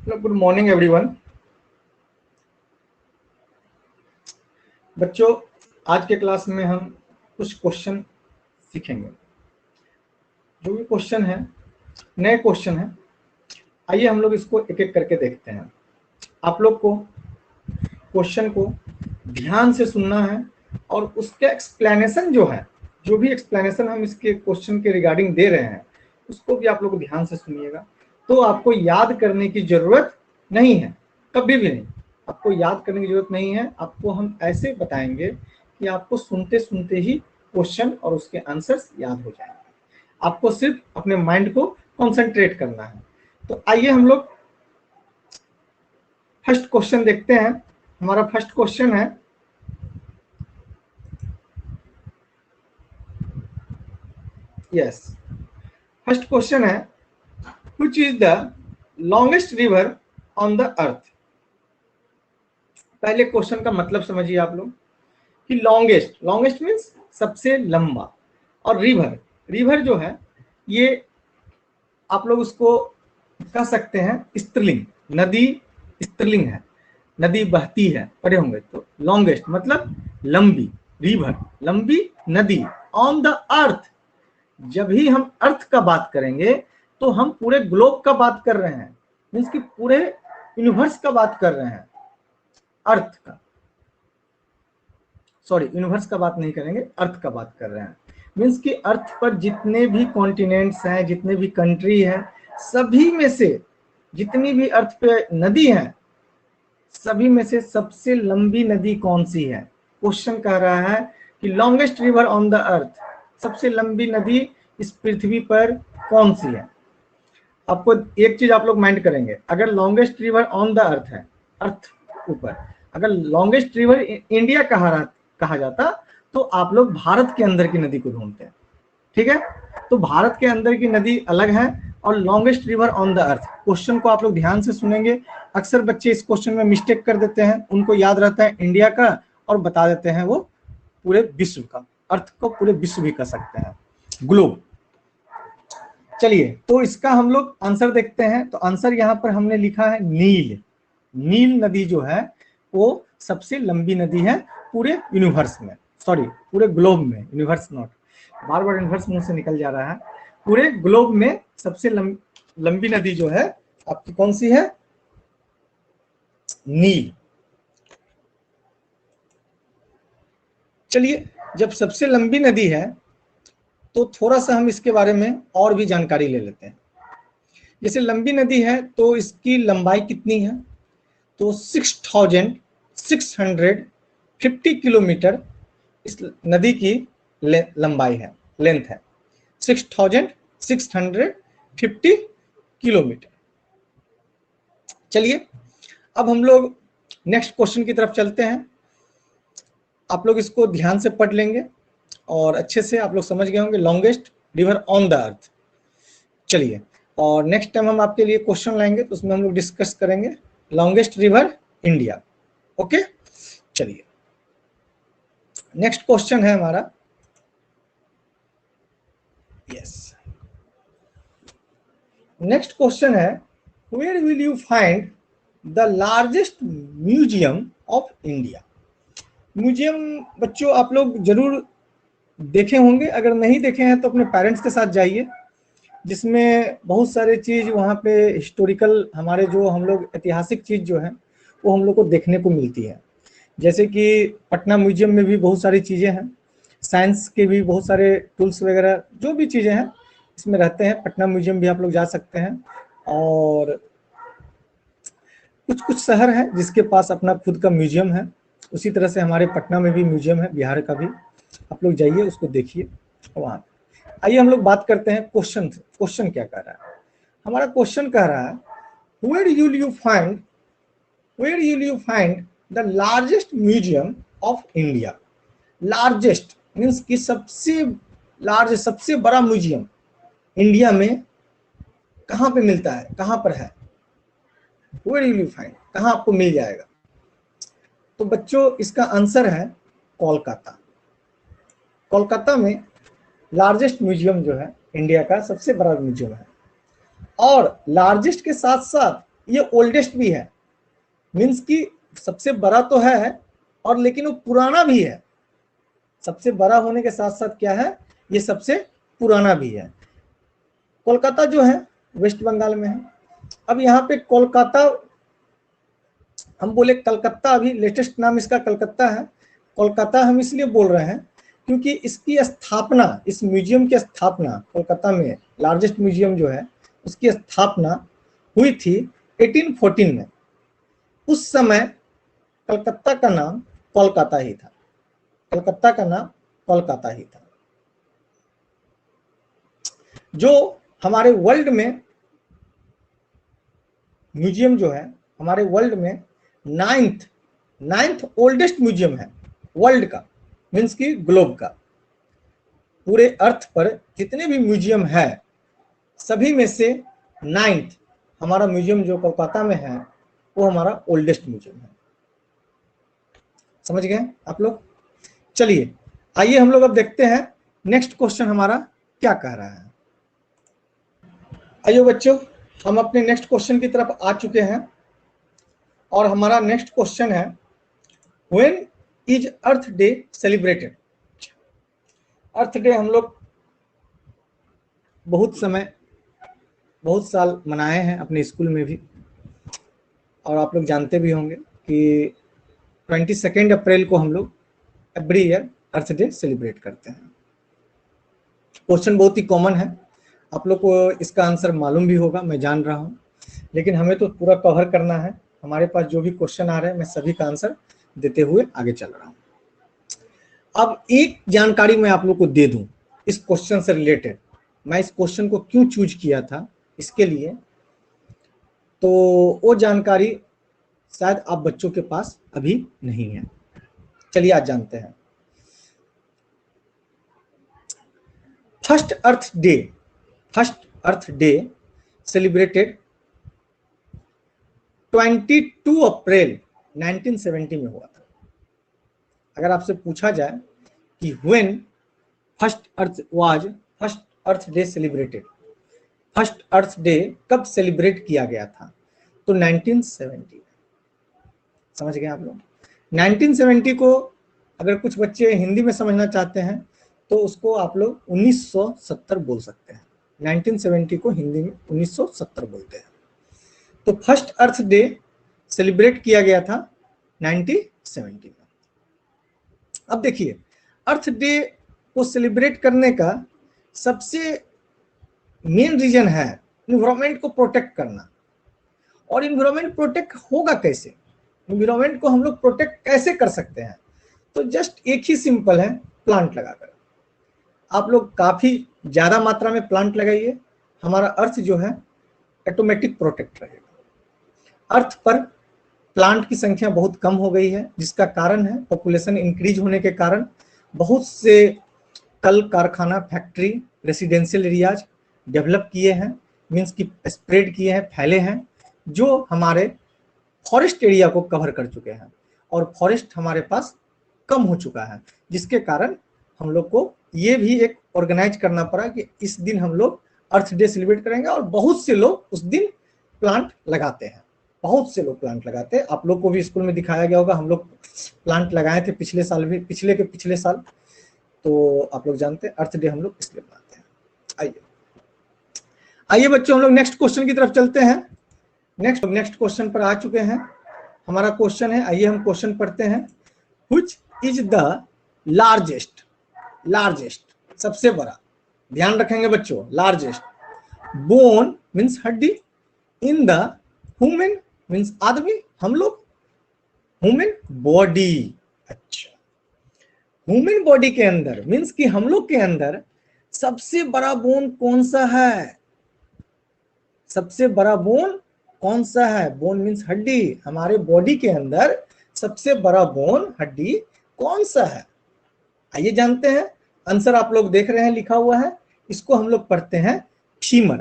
Good morning everyone. बच्चों, आज के क्लास में हम कुछ क्वेश्चन सीखेंगे। जो भी क्वेश्चन है नए क्वेश्चन है। आइए हम लोग इसको एक एक करके देखते हैं। आप लोग को क्वेश्चन को ध्यान से सुनना है और उसका एक्सप्लेनेशन जो है, जो भी एक्सप्लेनेशन हम इसके क्वेश्चन के रिगार्डिंग दे रहे हैं उसको भी आप लोग ध्यान से सुनिएगा। तो आपको याद करने की जरूरत नहीं है, कभी भी नहीं। आपको याद करने की जरूरत नहीं है। आपको हम ऐसे बताएंगे कि आपको सुनते सुनते ही क्वेश्चन और उसके आंसर्स याद हो जाएंगे। आपको सिर्फ अपने माइंड को कॉन्सेंट्रेट करना है। तो आइए हम लोग फर्स्ट क्वेश्चन देखते हैं। हमारा फर्स्ट क्वेश्चन है, यस, फर्स्ट क्वेश्चन है, which is the longest river on the earth. पहले क्वेश्चन का मतलब समझिए आप लोग कि लॉन्गेस्ट, लॉन्गेस्ट मीन्स सबसे लंबा, और रिवर, रिवर जो है ये आप लोग उसको कह सकते हैं स्त्रीलिंग, नदी स्त्रीलिंग है, नदी बहती है, पढ़े होंगे। तो लॉन्गेस्ट मतलब लंबी, रिवर लंबी नदी, ऑन द अर्थ। जब ही हम अर्थ का बात करेंगे तो हम पूरे ग्लोब का बात कर रहे हैं, मीन्स कि पूरे यूनिवर्स का बात कर रहे हैं। अर्थ का, सॉरी, यूनिवर्स का बात नहीं करेंगे, अर्थ का बात कर रहे हैं। मीन्स कि अर्थ पर जितने भी कॉन्टिनेंट्स हैं, जितने भी कंट्री हैं, सभी में से जितनी भी अर्थ पे नदी है, सभी में से सबसे लंबी नदी कौन सी है। क्वेश्चन कह रहा है कि longest river on the earth, सबसे लंबी नदी इस पृथ्वी पर कौन सी है। आपको एक चीज आप लोग माइंड करेंगे, अगर longest river on the earth है, अर्थ ऊपर, अगर लॉन्गेस्ट रिवर इंडिया कहा जाता तो आप लोग भारत के अंदर की नदी को ढूंढते हैं। ठीक है, तो भारत के अंदर की नदी अलग है और longest river on the earth. Question को आप लोग ध्यान से सुनेंगे। अक्सर बच्चे इस क्वेश्चन में मिस्टेक कर देते हैं, उनको याद रहता है इंडिया का और बता देते हैं वो पूरे विश्व का। अर्थ को पूरे विश्व भी कह सकते हैं, ग्लोब। चलिए, तो इसका हम लोग आंसर देखते हैं। तो आंसर यहाँ पर हमने लिखा है नील। नील नदी जो है वो सबसे लंबी नदी है पूरे यूनिवर्स में, सॉरी पूरे ग्लोब में, universe not, bar bar universe मुंह से निकल जा रहा है। पूरे ग्लोब में सबसे लंबी नदी जो है आपकी कौन सी है, नील। चलिए, जब सबसे लंबी नदी है तो थोड़ा सा हम इसके बारे में और भी जानकारी ले लेते हैं। जैसे लंबी नदी है तो इसकी लंबाई कितनी है, तो 6650 किलोमीटर इस नदी की लंबाई है, लेंथ है 6650 किलोमीटर। चलिए, अब हम लोग नेक्स्ट क्वेश्चन की तरफ चलते हैं। आप लोग इसको ध्यान से पढ़ लेंगे और अच्छे से आप लोग समझ गए होंगे, longest river on the earth. चलिए, और नेक्स्ट टाइम हम आपके लिए क्वेश्चन लाएंगे तो उसमें हम लोग डिस्कस करेंगे लॉन्गेस्ट रिवर इंडिया। ओके, चलिए नेक्स्ट क्वेश्चन है हमारा, यस, नेक्स्ट क्वेश्चन है, where will you find the largest museum of India. Museum बच्चों आप लोग जरूर देखे होंगे, अगर नहीं देखे हैं तो अपने पेरेंट्स के साथ जाइए, जिसमें बहुत सारे चीज वहाँ पे हिस्टोरिकल, हमारे जो हम लोग ऐतिहासिक चीज जो है वो हम लोग को देखने को मिलती है। जैसे कि पटना म्यूजियम में भी बहुत सारी चीजें हैं, साइंस के भी बहुत सारे टूल्स वगैरह जो भी चीजें हैं इसमें रहते हैं। पटना म्यूजियम भी आप लोग जा सकते हैं। और कुछ कुछ शहर है जिसके पास अपना खुद का म्यूजियम है, उसी तरह से हमारे पटना में भी म्यूजियम है, बिहार का भी। आप लोग जाइए, उसको देखिए वहाँ। आइए हम लोग बात करते हैं क्वेश्चन। क्वेश्चन क्या कह रहा है हमारा, क्वेश्चन कह रहा है, where will you find the largest museum of India. Largest means कि सबसे लार्ज, सबसे बड़ा म्यूजियम इंडिया में कहाँ पे मिलता है, कहाँ पर है, वेयर विल यू फाइंड, कहाँ आपको मिल जाएगा। तो बच्चों इसका आंसर है कोलकाता। कोलकाता में लार्जेस्ट म्यूजियम जो है इंडिया का, सबसे बड़ा म्यूजियम है। और लार्जेस्ट के साथ साथ ये ओल्डेस्ट भी है, मीन्स कि सबसे बड़ा तो है और लेकिन वो पुराना भी है। सबसे बड़ा होने के साथ साथ क्या है, ये सबसे पुराना भी है। कोलकाता जो है वेस्ट बंगाल में है। अब यहाँ पे कोलकाता, हम बोले कलकत्ता, अभी लेटेस्ट नाम इसका कलकत्ता है। कोलकाता हम इसलिए बोल रहे हैं क्योंकि इसकी स्थापना, इस म्यूजियम की स्थापना कोलकाता में, लार्जेस्ट म्यूजियम जो है उसकी स्थापना हुई थी 1814 में। उस समय कलकत्ता का नाम कोलकाता ही था, कलकत्ता का नाम कोलकाता ही था। जो हमारे वर्ल्ड में म्यूजियम जो है, हमारे वर्ल्ड में नाइन्थ ओल्डेस्ट म्यूजियम है वर्ल्ड का, मीन्स की ग्लोब का। पूरे अर्थ पर जितने भी म्यूजियम है सभी में से नाइन्थ हमारा म्यूजियम जो कोलकाता में है वो हमारा ओल्डेस्ट म्यूजियम है। समझ गए आप लोग? चलिए आइए हम लोग अब देखते हैं नेक्स्ट क्वेश्चन हमारा क्या कह रहा है। आइए बच्चों, हम अपने नेक्स्ट क्वेश्चन की तरफ आ चुके हैं और हमारा नेक्स्ट क्वेश्चन है, when is earth day celebrated? Earth day हम लोग बहुत साल मनाए हैं अपने स्कूल में भी, और आप लोग जानते भी होंगे कि 22 अप्रैल को हम लोग एवरी ईयर अर्थ डे सेलिब्रेट करते हैं। क्वेश्चन बहुत ही कॉमन है, आप लोग को इसका आंसर मालूम भी होगा, मैं जान रहा हूँ, लेकिन हमें तो पूरा कवर करना है। हमारे पास जो भी क्वेश्चन आ रहे हैं मैं सभी का आंसर देते हुए आगे चल रहा हूँ। अब एक जानकारी मैं आप लोग को दे दूं इस क्वेश्चन से रिलेटेड, मैं इस क्वेश्चन को क्यों चूज किया था इसके लिए, तो वो जानकारी शायद आप बच्चों के पास अभी नहीं है। चलिए आज जानते हैं। फर्स्ट अर्थ डे सेलिब्रेटेड 22 अप्रैल 1970 में हुआ था। अगर आपसे पूछा जाए कि when first earth day celebrated, first earth day कब सेलिब्रेट किया गया था, तो 1970। समझ गए आप लोग? 1970 को अगर कुछ बच्चे हिंदी में समझना चाहते हैं तो उसको आप लोग 1970 बोल सकते हैं। 1970 को हिंदी में 1970 बोलते हैं। तो फर्स्ट अर्थ डे सेलिब्रेट किया गया था 1970 में। अब देखिए, अर्थ डे को सेलिब्रेट करने का सबसे मेन रीजन है एनवायरनमेंट को प्रोटेक्ट करना। और एनवायरनमेंट प्रोटेक्ट होगा कैसे, एनवायरनमेंट को हम लोग प्रोटेक्ट कैसे कर सकते हैं, तो जस्ट एक ही सिंपल है, प्लांट लगाकर। आप लोग काफी ज्यादा मात्रा में प्लांट लगाइए, हमारा अर्थ जो है ऑटोमेटिक प्रोटेक्ट रहेगा। अर्थ पर प्लांट की संख्या बहुत कम हो गई है, जिसका कारण है पॉपुलेशन इंक्रीज होने के कारण बहुत से कल कारखाना, फैक्ट्री, रेसिडेंशियल एरियाज डेवलप किए हैं, मीन्स की स्प्रेड किए हैं, फैले हैं, जो हमारे फॉरेस्ट एरिया को कवर कर चुके हैं। और फॉरेस्ट हमारे पास कम हो चुका है, जिसके कारण हम लोग को ये भी एक ऑर्गेनाइज करना पड़ा कि इस दिन हम लोग अर्थ डे सेलिब्रेट करेंगे। और बहुत से लोग उस दिन प्लांट लगाते हैं, बहुत से लोग प्लांट लगाते हैं। आप लोग को भी स्कूल में दिखाया गया होगा, हम लोग प्लांट लगाए थे पिछले साल भी, पिछले साल। तो आप लोग जानते हैं अर्थ डे हम लोग इसलिए मनाते हैं। आइए बच्चों, हम लोग नेक्स्ट क्वेश्चन की तरफ चलते हैं। नेक्स्ट क्वेश्चन पर आ चुके हैं। हमारा क्वेश्चन है, आइए हम क्वेश्चन पढ़ते हैं। व्हिच इज द लार्जेस्ट सबसे बड़ा, ध्यान रखेंगे बच्चों, लार्जेस्ट बोन मीन्स हड्डी इन द ह्यूमन मीन्स आदमी, हम लोग, ह्यूमन बॉडी। अच्छा, ह्यूमन बॉडी के अंदर मीन्स कि हम लोग के अंदर सबसे बड़ा बोन कौन सा है? सबसे बड़ा बोन कौन सा है? बोन मीन्स हड्डी। हमारे बॉडी के अंदर सबसे बड़ा बोन, हड्डी कौन सा है? आइए जानते हैं। आंसर आप लोग देख रहे हैं लिखा हुआ है, इसको हम लोग पढ़ते हैं फीमर।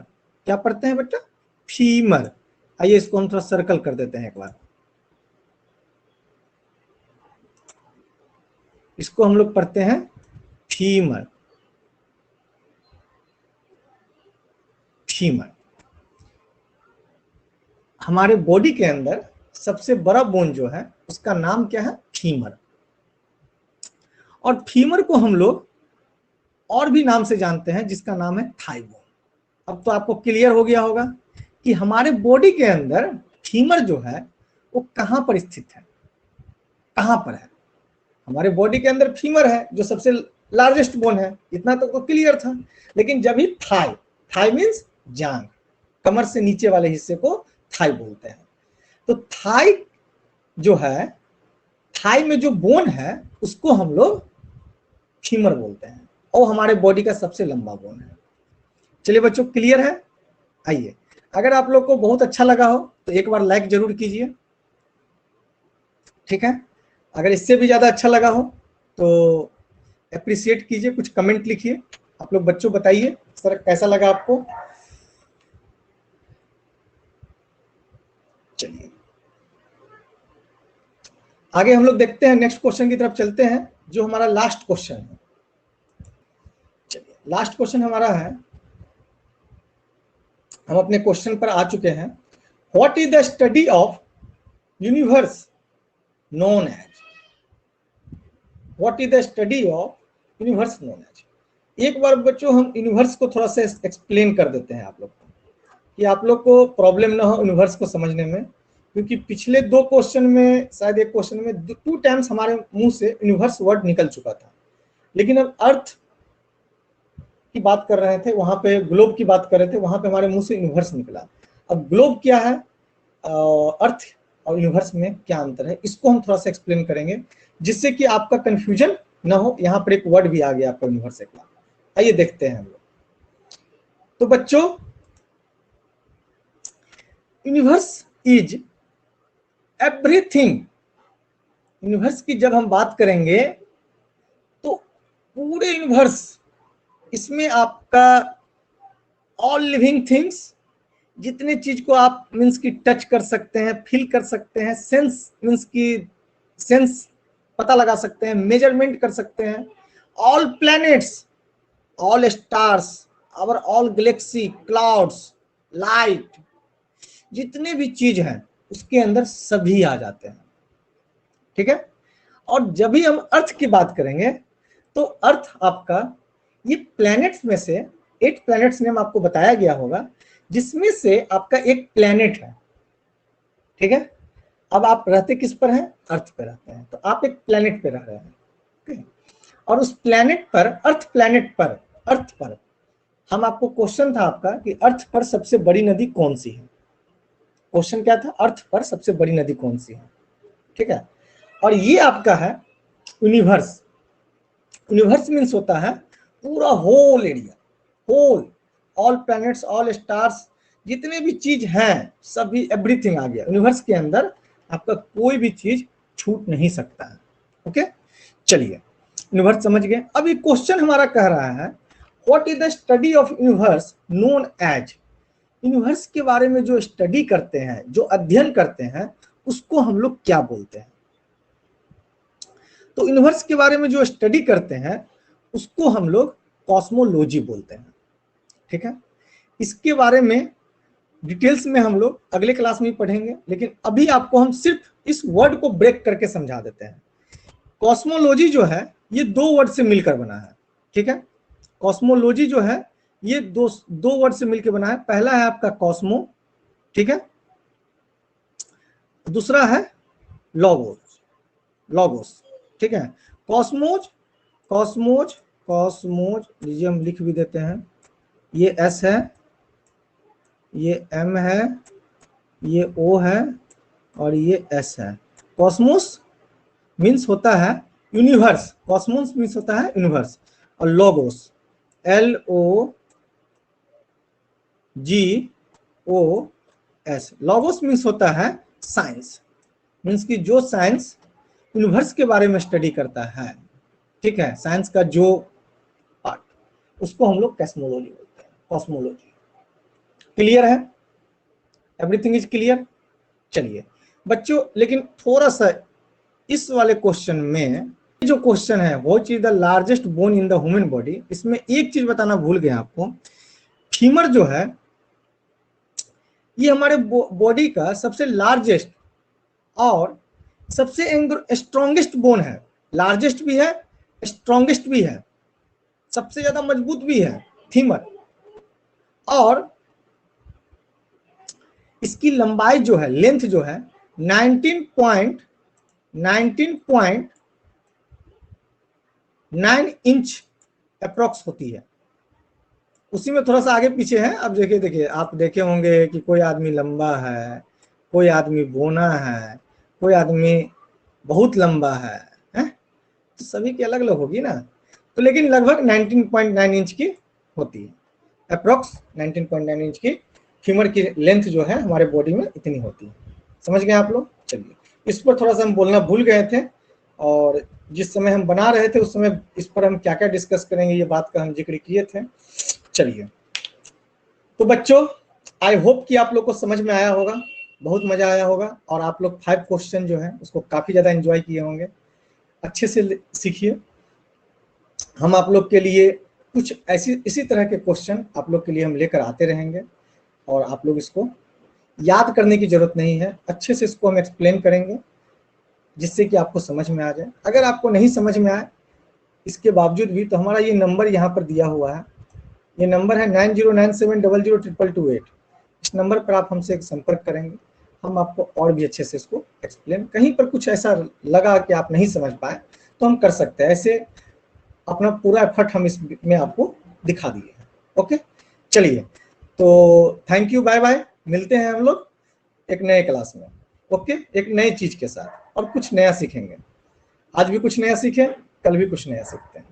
क्या पढ़ते हैं बेटा? फीमर। आइए इसको हम थोड़ा सर्कल कर देते हैं एक बार। इसको हम लोग पढ़ते हैं फीमर। फीमर। हमारे बॉडी के अंदर सबसे बड़ा बोन जो है उसका नाम क्या है? फीमर। और फीमर को हम लोग और भी नाम से जानते हैं जिसका नाम है थाई बोन। अब तो आपको क्लियर हो गया होगा कि हमारे बॉडी के अंदर फीमर जो है वो कहां पर स्थित है, कहां पर है। हमारे बॉडी के अंदर फीमर है जो सबसे लार्जेस्ट बोन है, इतना तो क्लियर था। लेकिन जब ही थाई, थाई मीन्स जांग, कमर से नीचे वाले हिस्से को थाई बोलते हैं। तो थाई जो है, थाई में जो बोन है उसको हम लोग फीमर बोलते हैं और हमारे बॉडी का सबसे लंबा बोन है। चलिए बच्चों, क्लियर है? आइए, अगर आप लोग को बहुत अच्छा लगा हो तो एक बार लाइक जरूर कीजिए, ठीक है। अगर इससे भी ज्यादा अच्छा लगा हो तो अप्रिशिएट कीजिए, कुछ कमेंट लिखिए। आप लोग बच्चों बताइए सर कैसा लगा आपको। चलिए आगे हम लोग देखते हैं, नेक्स्ट क्वेश्चन की तरफ चलते हैं जो हमारा लास्ट क्वेश्चन है। चलिए लास्ट क्वेश्चन हमारा है, हम अपने क्वेश्चन पर आ चुके हैं। What is the study of universe known as? What is the study of universe known as? एक बार बच्चों हम यूनिवर्स को थोड़ा सा एक्सप्लेन कर देते हैं आप लोग को, कि आप लोग को प्रॉब्लम ना हो यूनिवर्स को समझने में, क्योंकि पिछले दो क्वेश्चन में, शायद एक क्वेश्चन में 2 टाइम्स हमारे मुंह से यूनिवर्स वर्ड निकल चुका था। लेकिन अब अर्थ की बात कर रहे थे, वहां पे ग्लोब की बात कर रहे थे, वहां पे हमारे मुंह से यूनिवर्स निकला। अब ग्लोब क्या है, अर्थ और यूनिवर्स में क्या अंतर है, इसको हम थोड़ा सा एक्सप्लेन करेंगे जिससे कि आपका कंफ्यूजन ना हो। यहाँ पर एक वर्ड भी आ गया आपका यूनिवर्स का, आइए देखते हैं हम लोग। तो बच्चों, यूनिवर्स इज एवरीथिंग। यूनिवर्स की जब हम बात करेंगे तो पूरे यूनिवर्स, इसमें आपका ऑल लिविंग थिंग्स, जितने चीज को आप मीन्स की टच कर सकते हैं, फील कर सकते हैं, सेंस मीन्स की सेंस पता लगा सकते हैं, मेजरमेंट कर सकते हैं, all planets, all stars, our all galaxy, clouds, light, जितने भी चीज हैं उसके अंदर सभी आ जाते हैं, ठीक है। और जब भी हम अर्थ की बात करेंगे तो अर्थ आपका ये प्लैनेट्स में से 8 प्लैनेट्स नेम आपको बताया गया होगा, जिसमें से आपका एक प्लैनेट है, ठीक है। अब आप रहते किस पर हैं? अर्थ पर रहते हैं, तो आप एक प्लैनेट पे रह रहे हैं, ठीक है? और उस प्लैनेट पर, अर्थ प्लैनेट पर, अर्थ पर हम आपको क्वेश्चन था आपका कि अर्थ पर सबसे बड़ी नदी कौन सी है। क्वेश्चन क्या था? अर्थ पर सबसे बड़ी नदी कौन सी है, ठीक है। और ये आपका है यूनिवर्स। यूनिवर्स मीन्स होता है पूरा whole area, whole, all planets, all stars, जितने भी चीज हैं सभी, एवरीथिंग आ गया यूनिवर्स के अंदर। आपका कोई भी चीज छूट नहीं सकता है, ओके। चलिए यूनिवर्स समझ गए। अब ये क्वेश्चन हमारा कह रहा है what is the study of universe known as? Universe के बारे में जो स्टडी करते हैं, जो अध्ययन करते हैं, उसको हम लोग क्या बोलते हैं? तो यूनिवर्स के बारे में जो स्टडी करते हैं उसको हम लोग कॉस्मोलॉजी बोलते हैं, ठीक है। इसके बारे में डिटेल्स में हम लोग अगले क्लास में ही पढ़ेंगे, लेकिन अभी आपको हम सिर्फ इस वर्ड को ब्रेक करके समझा देते हैं। कॉस्मोलॉजी जो है ये 2 वर्ड से मिलकर बना है, ठीक है। कॉस्मोलॉजी जो है ये दो वर्ड से मिलकर बना है। पहला है आपका कॉस्मो, ठीक है, दूसरा है लॉगोस, लॉगोस, ठीक है। कॉस्मोज, कॉस्मोज, कॉस्मोज लीजिए हम लिख भी देते हैं, ये एस है, ये एम है, ये ओ है और ये एस है। कॉस्मोस मीन्स होता है यूनिवर्स, कॉस्मोस मीन्स होता है यूनिवर्स। और लोगोस, एल ओ जी ओ एस, लोगोस मीन्स होता है साइंस, मीन्स कि जो साइंस यूनिवर्स के बारे में स्टडी करता है, ठीक है, साइंस का जो पार्ट, उसको हम लोग कॉस्मोलॉजी बोलते हैं, कॉस्मोलॉजी। क्लियर है? Everything is clear? चलिए बच्चों, लेकिन थोड़ा सा इस वाले क्वेश्चन में जो क्वेश्चन है what is the largest bone in the human body, इसमें एक चीज बताना भूल गए आपको। फीमर जो है ये हमारे बॉडी का सबसे लार्जेस्ट और सबसे स्ट्रॉन्गेस्ट बोन है। लार्जेस्ट भी है, स्ट्रॉन्गेस्ट भी है, सबसे ज्यादा मजबूत भी है फीमर। और इसकी लंबाई जो है, लेंथ जो है 19.9 इंच अप्रोक्स होती है। उसी में थोड़ा सा आगे पीछे है। अब देखिए आप देखे होंगे कि कोई आदमी लंबा है, कोई आदमी बोना है, कोई आदमी बहुत लंबा है, तो सभी की अलग अलग होगी ना। तो लेकिन लगभग 19.9 इंच की होती है, अप्रोक्स 19.9 इंच की फीमर की लेंथ जो है हमारे बॉडी में इतनी होती है। समझ गए आप लोग? चलिए, इस पर थोड़ा सा हम बोलना भूल गए थे, और जिस समय हम बना रहे थे उस समय इस पर हम क्या क्या डिस्कस करेंगे ये बात का हम जिक्र किए थे। चलिए, तो बच्चों आई होप कि आप लोग को समझ में आया होगा, बहुत मजा आया होगा, और आप लोग 5 क्वेश्चन जो है उसको काफी ज्यादा एंजॉय किए होंगे। अच्छे से सीखिए। हम आप लोग के लिए कुछ इसी तरह के क्वेश्चन आप लोग के लिए हम लेकर आते रहेंगे, और आप लोग इसको याद करने की जरूरत नहीं है, अच्छे से इसको हम एक्सप्लेन करेंगे जिससे कि आपको समझ में आ जाए। अगर आपको नहीं समझ में आए इसके बावजूद भी, तो हमारा ये नंबर यहाँ पर दिया हुआ है, ये नंबर है 9097002228। इस नंबर पर आप हमसे संपर्क करेंगे, हम आपको और भी अच्छे से इसको एक्सप्लेन, कहीं पर कुछ ऐसा लगा कि आप नहीं समझ पाए तो हम कर सकते हैं, ऐसे अपना पूरा एफर्ट हम इसमें आपको दिखा दिए हैं। ओके, चलिए, तो थैंक यू, बाय बाय, मिलते हैं हम लोग एक नए क्लास में। ओके, एक नई चीज के साथ और कुछ नया सीखेंगे। आज भी कुछ नया सीखें, कल भी कुछ नया सीखते हैं।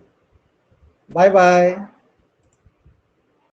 Bye bye.